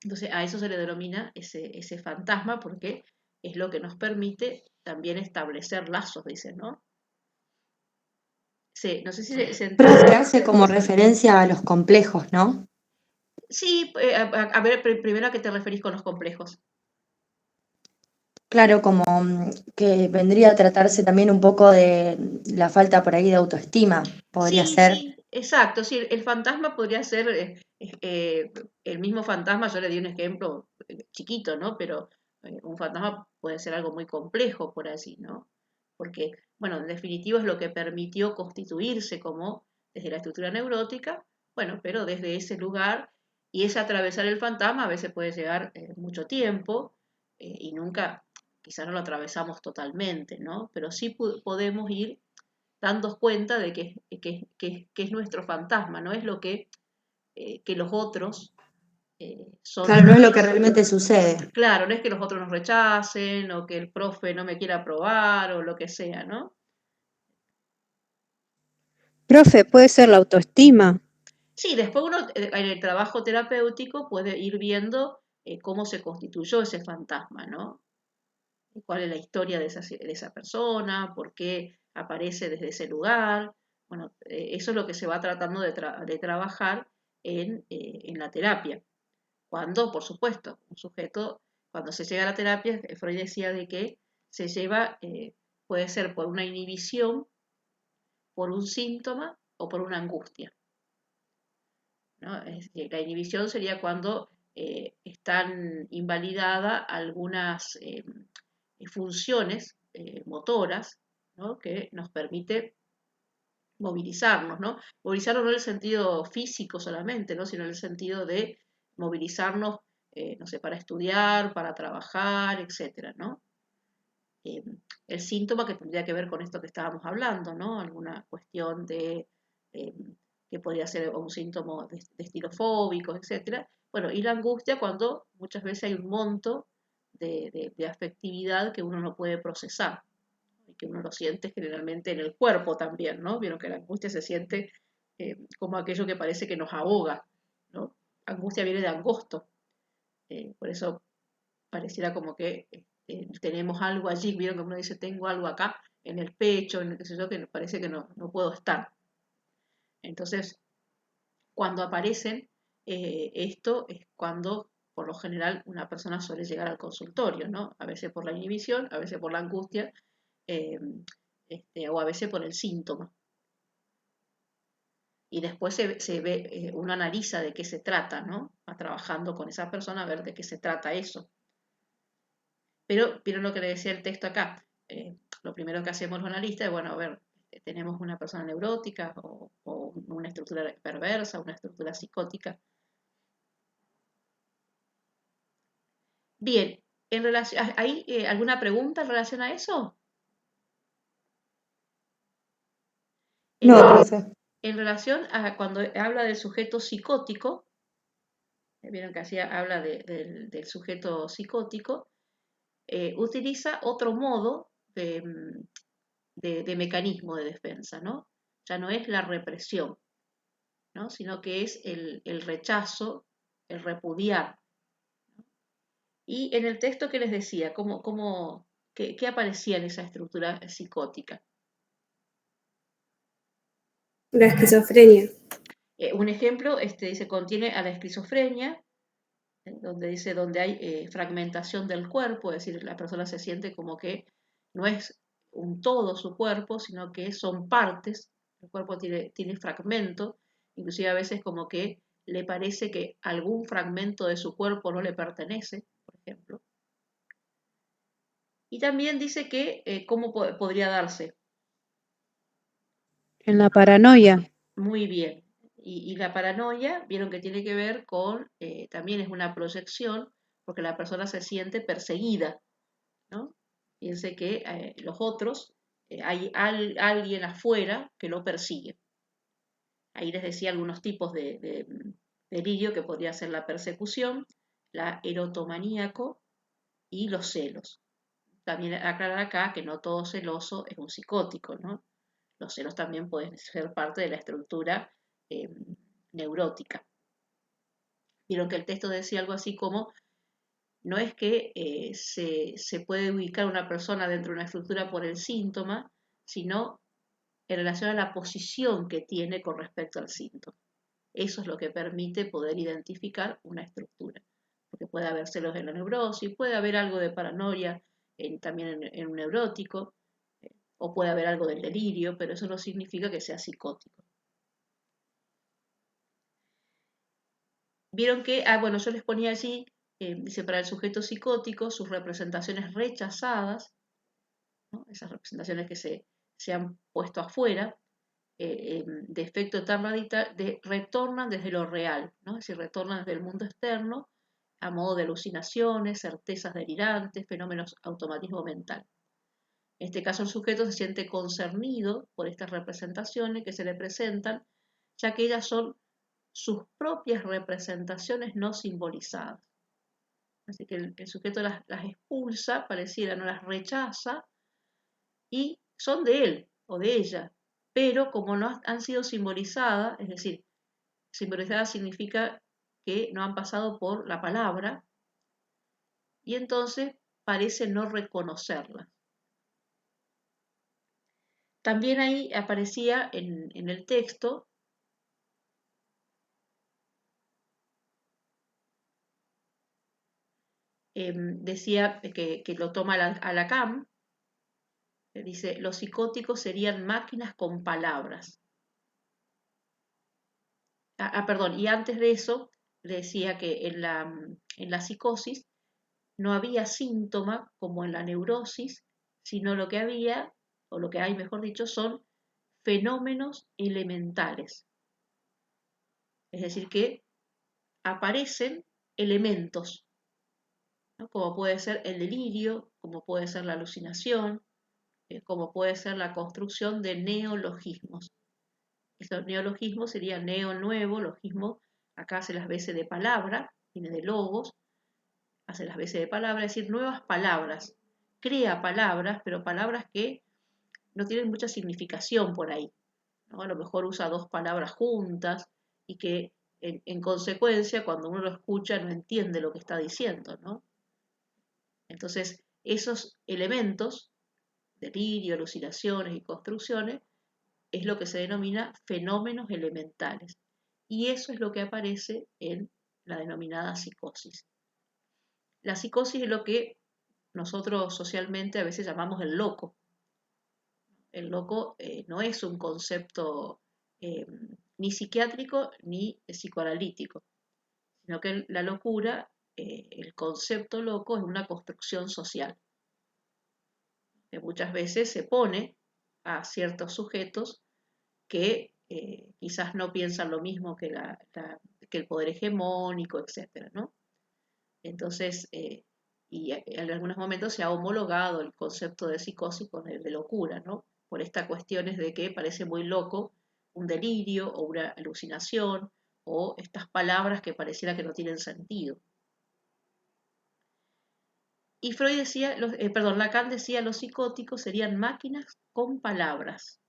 Entonces a eso se le denomina ese fantasma porque es lo que nos permite también establecer lazos, dicen, ¿no? Sí, no sé si se Pero entiende. se hace como referencia a los complejos, ¿no? Sí, a ver, primero a qué te referís con los complejos. Claro, como que vendría a tratarse también un poco de la falta por ahí de autoestima, podría Sí, ser. sí, exacto. Sí, el fantasma podría ser el mismo fantasma. Yo le di un ejemplo chiquito, ¿no? Pero un fantasma puede ser algo muy complejo por allí, ¿no? Porque, bueno, en definitiva es lo que permitió constituirse como desde la estructura neurótica, bueno, pero desde ese lugar y ese atravesar el fantasma a veces puede llevar mucho tiempo y nunca, quizás no lo atravesamos totalmente, ¿no? Pero sí podemos ir dando cuenta de que es nuestro fantasma, no es lo que los otros son... Claro, no es lo que realmente sucede. Claro, no es que los otros nos rechacen o que el profe no me quiera aprobar o lo que sea, ¿no? Profe, puede ser la autoestima. Sí, después uno en el trabajo terapéutico puede ir viendo cómo se constituyó ese fantasma, ¿no? Cuál es la historia de esa persona, por qué aparece desde ese lugar. Bueno, eso es lo que se va tratando de trabajar en la terapia. Cuando, por supuesto, un sujeto, cuando se llega a la terapia, Freud decía de que se lleva, puede ser por una inhibición, por un síntoma o por una angustia, ¿no? Es decir, la inhibición sería cuando están invalidadas algunas funciones motoras, ¿no? Que nos permite movilizarnos, ¿no? Movilizarnos no en el sentido físico solamente, ¿no? Sino en el sentido de movilizarnos, no sé, para estudiar, para trabajar, etcétera, ¿no? Eh, el síntoma que tendría que ver con esto que estábamos hablando, ¿no? Alguna cuestión de eh, que podría ser un síntoma de estilo fóbico, etcétera. Bueno, y la angustia cuando muchas veces hay un monto de afectividad que uno no puede procesar y que uno lo siente generalmente en el cuerpo también, ¿no? Vieron que la angustia se siente como aquello que parece que nos ahoga, ¿no? Angustia viene de angosto, por eso pareciera como que tenemos algo allí, vieron que uno dice, tengo algo acá, en el pecho, en el qué sé yo, que parece que no puedo estar. Entonces, cuando aparecen, esto es cuando, por lo general, una persona suele llegar al consultorio, ¿no? A veces por la inhibición, a veces por la angustia, eh, o a veces por el síntoma. Y después se ve, uno analiza de qué se trata, ¿no? Va trabajando con esa persona a ver de qué se trata eso. Pero lo que le decía el texto acá. Lo primero que hacemos los analistas es, bueno, a ver, tenemos una persona neurótica o una estructura perversa, una estructura psicótica. Bien, en relación, ¿hay alguna pregunta en relación a eso? No, profe. En relación a cuando habla del sujeto psicótico, vieron que así habla del sujeto psicótico, utiliza otro modo de mecanismo de defensa, ¿no? Ya no es la represión, ¿no? Sino que es el rechazo, el repudiar. Y en el texto que les decía, ¿qué aparecía en esa estructura psicótica? La esquizofrenia. Un ejemplo dice, contiene a la esquizofrenia, donde dice donde hay fragmentación del cuerpo, es decir, la persona se siente como que no es un todo su cuerpo, sino que son partes, el cuerpo tiene fragmentos, inclusive a veces como que le parece que algún fragmento de su cuerpo no le pertenece, por ejemplo. Y también dice que cómo podría darse. En la paranoia. Muy bien. Y la paranoia, vieron que tiene que ver con, también es una proyección, porque la persona se siente perseguida, ¿no? Piense que los otros, hay alguien afuera que lo persigue. Ahí les decía algunos tipos de delirio que podría ser la persecución, la erotomaníaco y los celos. También aclarar acá que no todo celoso es un psicótico, ¿no? Los celos también pueden ser parte de la estructura eh, neurótica. Vieron que el texto decía algo así como, no es que se puede ubicar una persona dentro de una estructura por el síntoma, sino en relación a la posición que tiene con respecto al síntoma. Eso es lo que permite poder identificar una estructura. Porque puede haber celos en la neurosis, puede haber algo de paranoia también en un neurótico, o puede haber algo del delirio, pero eso no significa que sea psicótico. Vieron que, bueno, yo les ponía allí, dice, para el sujeto psicótico, sus representaciones rechazadas, ¿no? Esas representaciones que se han puesto afuera, de efecto tan radical, retornan desde lo real, ¿no? Es decir, retornan desde el mundo externo a modo de alucinaciones, certezas delirantes, fenómenos automatismo mental. En este caso el sujeto se siente concernido por estas representaciones que se le presentan, ya que ellas son sus propias representaciones no simbolizadas. Así que el sujeto las expulsa, pareciera, no las rechaza, y son de él o de ella, pero como no han sido simbolizadas, es decir, simbolizadas significa que no han pasado por la palabra, y entonces parece no reconocerlas. También ahí aparecía en el texto decía que lo toma a Lacan, dice, los psicóticos serían máquinas con palabras. Perdón, y antes de eso decía que en la psicosis no había síntoma como en la neurosis, sino lo que había, o lo que hay mejor dicho, son fenómenos elementales. Es decir, que aparecen elementos, ¿no? Como puede ser el delirio, como puede ser la alucinación, como puede ser la construcción de neologismos. Estos neologismos serían neo nuevo, logismo, acá hace las veces de palabra, viene de logos, hace las veces de palabra, es decir, nuevas palabras. Crea palabras, pero palabras que no tienen mucha significación por ahí, ¿no? A lo mejor usa dos palabras juntas y que en consecuencia cuando uno lo escucha no entiende lo que está diciendo, ¿no? Entonces, esos elementos, delirio, alucinaciones y construcciones, es lo que se denomina fenómenos elementales. Y eso es lo que aparece en la denominada psicosis. La psicosis es lo que nosotros socialmente a veces llamamos el loco. El loco no es un concepto ni psiquiátrico ni psicoanalítico, sino que la locura, el concepto loco es una construcción social, que muchas veces se pone a ciertos sujetos que quizás no piensan lo mismo que el poder hegemónico, etc., ¿no? Entonces, y en algunos momentos se ha homologado el concepto de psicosis con el de locura, ¿no? Por estas cuestiones de que parece muy loco un delirio o una alucinación o estas palabras que pareciera que no tienen sentido. Y Freud decía, Lacan decía, los psicóticos serían máquinas con palabras.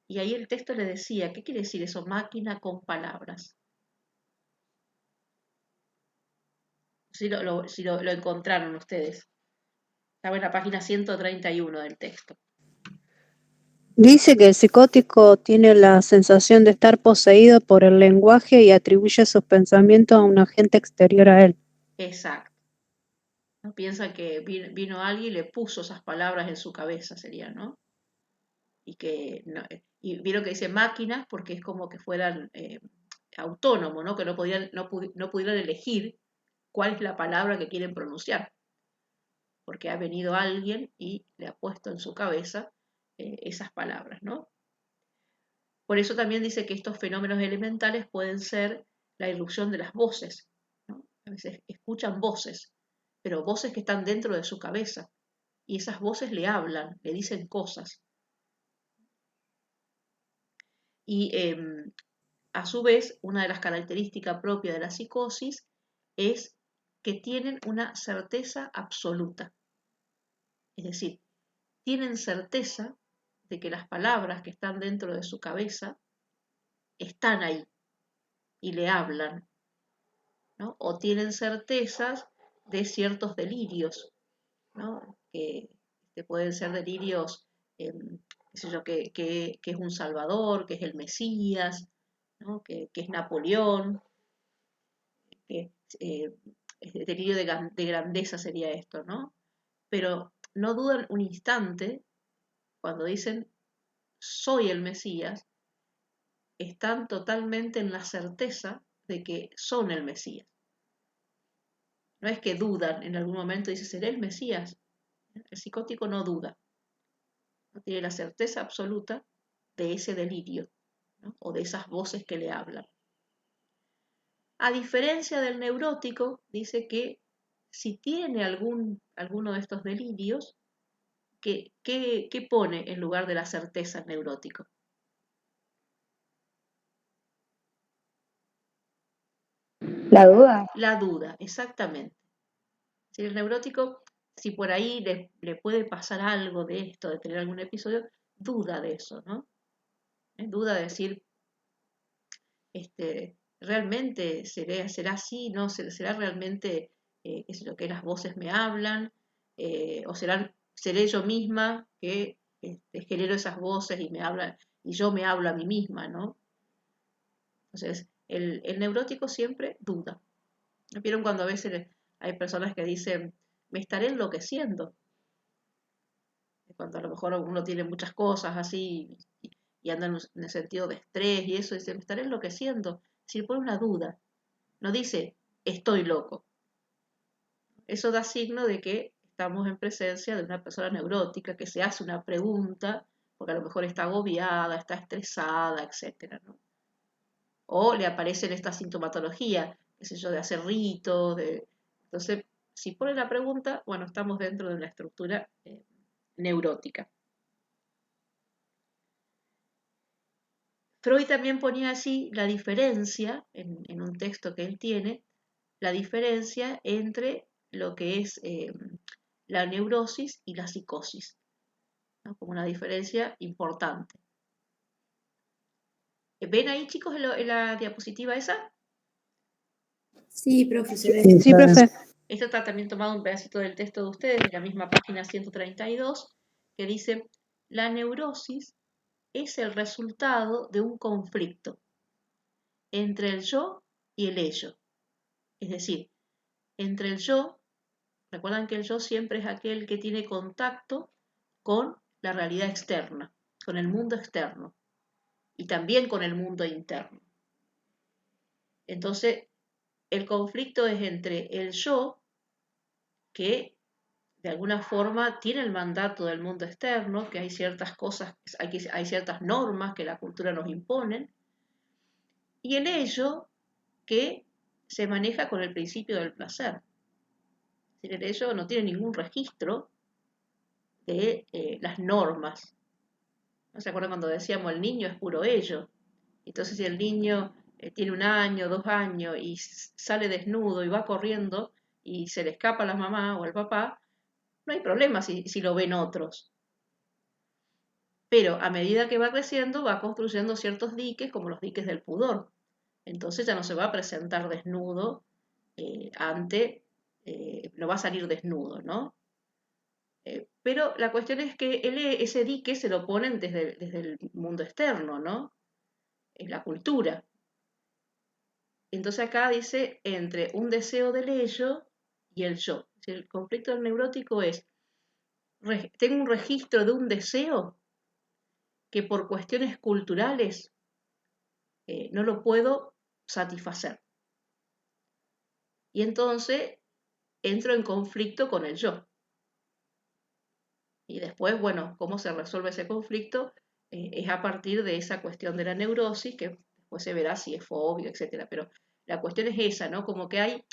Y ahí el texto le decía, ¿qué quiere decir eso, máquina con palabras? Si lo encontraron ustedes. Estaba en la página 131 del texto. Dice que el psicótico tiene la sensación de estar poseído por el lenguaje y atribuye sus pensamientos a un agente exterior a él. Exacto. ¿No? Piensa que vino alguien y le puso esas palabras en su cabeza, sería, ¿no? Y vieron que dice máquinas porque es como que fueran autónomos, ¿no? Que no pudieran elegir cuál es la palabra que quieren pronunciar. Porque ha venido alguien y le ha puesto en su cabeza esas palabras, ¿no? Por eso también dice que estos fenómenos elementales pueden ser la irrupción de las voces, ¿no? A veces escuchan voces, pero voces que están dentro de su cabeza, y esas voces le hablan, le dicen cosas. Y a su vez, una de las características propias de la psicosis es que tienen una certeza absoluta. Es decir, tienen certeza de que las palabras que están dentro de su cabeza están ahí y le hablan, ¿no? O tienen certezas de ciertos delirios, ¿no? Que pueden ser delirios, qué sé yo, que es un salvador, que es el Mesías, ¿no? Que es Napoleón, que delirio de grandeza sería esto, ¿no? Pero no dudan un instante cuando dicen soy el Mesías, están totalmente en la certeza de que son el Mesías. No es que dudan en algún momento y dicen, ¿seré el Mesías? El psicótico no duda, no tiene la certeza absoluta de ese delirio, ¿no? O de esas voces que le hablan. A diferencia del neurótico, dice que si tiene alguno de estos delirios, ¿qué pone en lugar de la certeza el neurótico? ¿La duda? La duda, exactamente. Si el neurótico, si por ahí le puede pasar algo de esto, de tener algún episodio, duda de eso, ¿no? Duda de decir, realmente será así, ¿no? ¿Será realmente, qué sé yo, que las voces me hablan? ¿O seré yo misma que genero esas voces y me hablan, y yo me hablo a mí misma, ¿no? Entonces, el neurótico siempre duda. ¿Vieron cuando a veces hay personas que dicen, me estaré enloqueciendo? Cuando a lo mejor uno tiene muchas cosas así y anda en el sentido de estrés y eso, dice, me estaré enloqueciendo. Si pone una duda, no dice, estoy loco. Eso da signo de que estamos en presencia de una persona neurótica que se hace una pregunta, porque a lo mejor está agobiada, está estresada, etcétera, ¿no? O le aparecen esta sintomatología, qué sé yo, de hacer ritos, entonces, si pone la pregunta, bueno, estamos dentro de una estructura neurótica. Freud también ponía así la diferencia, en un texto que él tiene, la diferencia entre lo que es la neurosis y la psicosis, ¿no? Como una diferencia importante. ¿Ven ahí, chicos, en la diapositiva esa? Sí, profesor. Sí, profe. Esto está también tomado un pedacito del texto de ustedes, de la misma página 132, que dice, la neurosis es el resultado de un conflicto entre el yo y el ello. Es decir, entre el yo, recuerdan que el yo siempre es aquel que tiene contacto con la realidad externa, con el mundo externo y también con el mundo interno. Entonces, el conflicto es entre el yo, que de alguna forma tiene el mandato del mundo externo, que hay ciertas cosas, hay ciertas normas que la cultura nos impone, y el ello que se maneja con el principio del placer. Es decir, el ello no tiene ningún registro de las normas. ¿No se acuerdan cuando decíamos el niño es puro ello? Entonces si el niño tiene 1 año, 2 años y sale desnudo y va corriendo y se le escapa a la mamá o al papá, no hay problema si lo ven otros. Pero a medida que va creciendo va construyendo ciertos diques como los diques del pudor. Entonces ya no se va a presentar desnudo no va a salir desnudo, ¿no? Pero la cuestión es que ese dique se lo ponen desde el mundo externo, ¿no? Es la cultura. Entonces acá dice entre un deseo del ello y el yo. El conflicto del neurótico es, tengo un registro de un deseo que por cuestiones culturales no lo puedo satisfacer. Y entonces entro en conflicto con el yo. Y después, bueno, cómo se resuelve ese conflicto es a partir de esa cuestión de la neurosis, que después se verá si es fobia, etc. Pero la cuestión es esa, ¿no? Como que hay,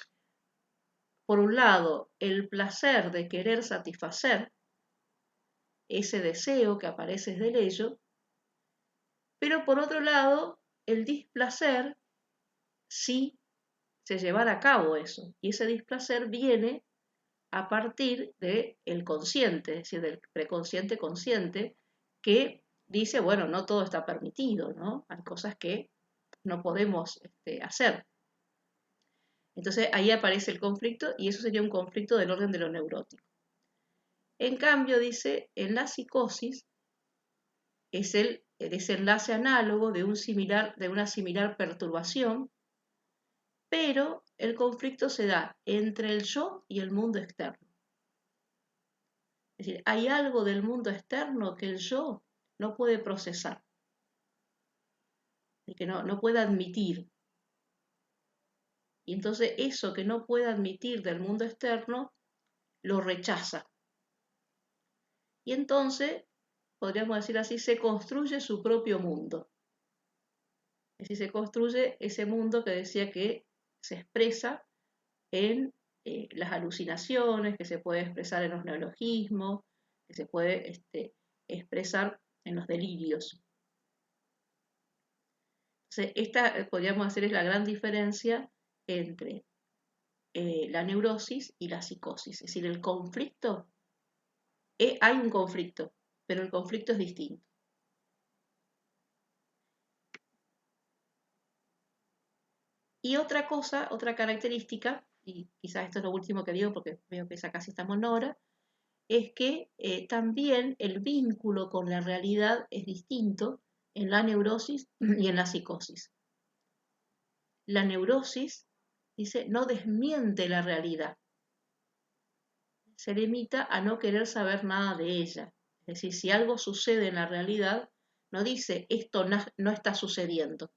por un lado, el placer de querer satisfacer ese deseo que aparece desde el ello, pero por otro lado, el displacer si se llevara a cabo eso. Y ese displacer viene a partir del consciente, es decir, del preconsciente consciente, que dice, bueno, no todo está permitido, ¿no? Hay cosas que no podemos hacer. Entonces ahí aparece el conflicto y eso sería un conflicto del orden de lo neurótico. En cambio, dice, en la psicosis es el desenlace análogo de una similar perturbación, pero el conflicto se da entre el yo y el mundo externo. Es decir, hay algo del mundo externo que el yo no puede procesar, y que no puede admitir. Y entonces eso que no puede admitir del mundo externo, lo rechaza. Y entonces, podríamos decir así, se construye su propio mundo. Es decir, se construye ese mundo que decía que se expresa en las alucinaciones, que se puede expresar en los neologismos, que se puede expresar en los delirios. Entonces, esta, podríamos decir, es la gran diferencia entre la neurosis y la psicosis. Es decir, el conflicto, hay un conflicto, pero el conflicto es distinto. Y otra cosa, otra característica, y quizás esto es lo último que digo porque veo que ya casi estamos en hora, es que también el vínculo con la realidad es distinto en la neurosis y en la psicosis. La neurosis, dice, no desmiente la realidad, se limita a no querer saber nada de ella. Es decir, si algo sucede en la realidad, no dice esto no está sucediendo,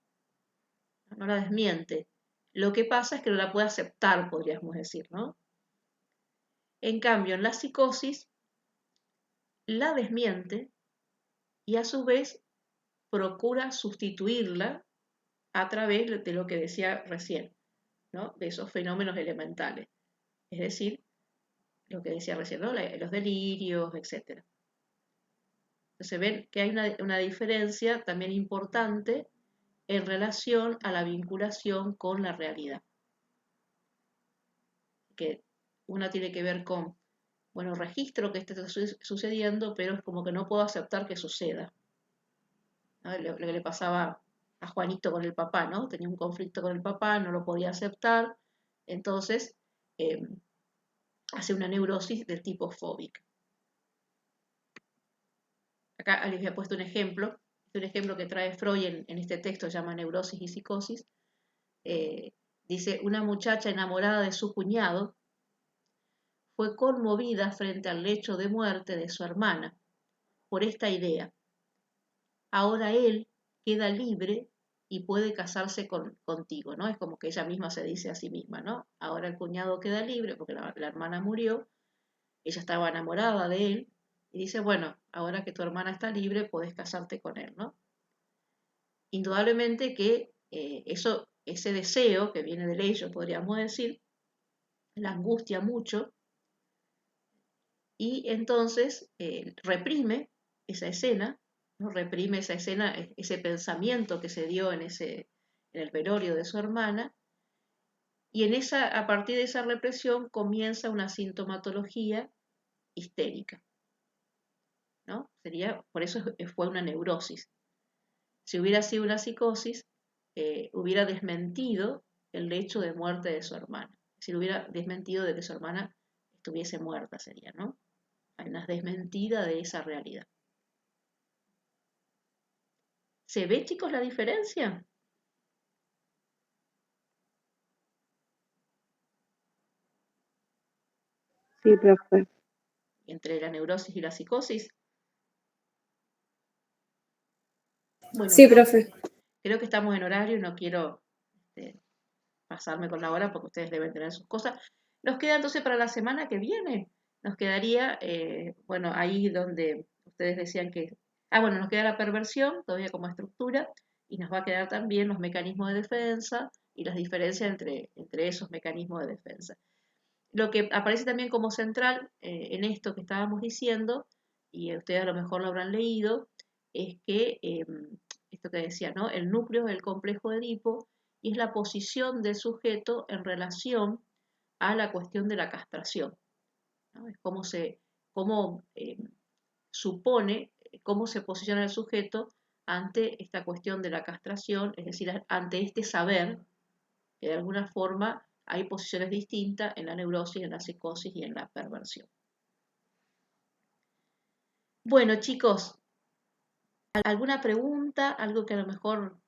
no la desmiente. Lo que pasa es que no la puede aceptar, podríamos decir, ¿no? En cambio, en la psicosis, la desmiente y a su vez procura sustituirla a través de lo que decía recién, ¿no? De esos fenómenos elementales. Es decir, lo que decía recién, ¿no? Los delirios, etc. Entonces ven que hay una diferencia también importante en relación a la vinculación con la realidad. Que una tiene que ver con, bueno, registro que está sucediendo, pero es como que no puedo aceptar que suceda, ¿no? Lo que le pasaba a Juanito con el papá, ¿no? Tenía un conflicto con el papá, no lo podía aceptar, entonces hace una neurosis del tipo fóbica. Acá les había puesto un ejemplo que trae Freud en este texto, se llama Neurosis y Psicosis. Dice, una muchacha enamorada de su cuñado fue conmovida frente al lecho de muerte de su hermana por esta idea. Ahora él queda libre y puede casarse contigo, ¿no? Es como que ella misma se dice a sí misma, ¿no? Ahora el cuñado queda libre porque la hermana murió, ella estaba enamorada de él, y dice, bueno, ahora que tu hermana está libre, podés casarte con él, ¿no? Indudablemente que ese deseo que viene del ello, podríamos decir, la angustia mucho, y entonces reprime esa escena, ¿no? Reprime esa escena, ese pensamiento que se dio en el velorio de su hermana, y a partir de esa represión comienza una sintomatología histérica, ¿no? Por eso fue una neurosis. Si hubiera sido una psicosis, hubiera desmentido el hecho de muerte de su hermana. Si hubiera desmentido de que su hermana estuviese muerta, sería, ¿no? Hay una desmentida de esa realidad. ¿Se ve, chicos, la diferencia? Sí, profe. Entre la neurosis y la psicosis. Bueno, Sí, profe. Creo que estamos en horario y no quiero pasarme con la hora porque ustedes deben tener sus cosas. Nos queda entonces para la semana que viene. Nos quedaría, bueno, ahí donde ustedes decían que... bueno, nos queda la perversión todavía como estructura y nos va a quedar también los mecanismos de defensa y las diferencias entre esos mecanismos de defensa. Lo que aparece también como central en esto que estábamos diciendo, y ustedes a lo mejor lo habrán leído, es que esto que decía, ¿no? El núcleo del complejo de Edipo y es la posición del sujeto en relación a la cuestión de la castración, ¿no? Es cómo supone, cómo se posiciona el sujeto ante esta cuestión de la castración, es decir, ante este saber que de alguna forma hay posiciones distintas en la neurosis, en la psicosis y en la perversión. Bueno, chicos, ¿alguna pregunta? Algo que a lo mejor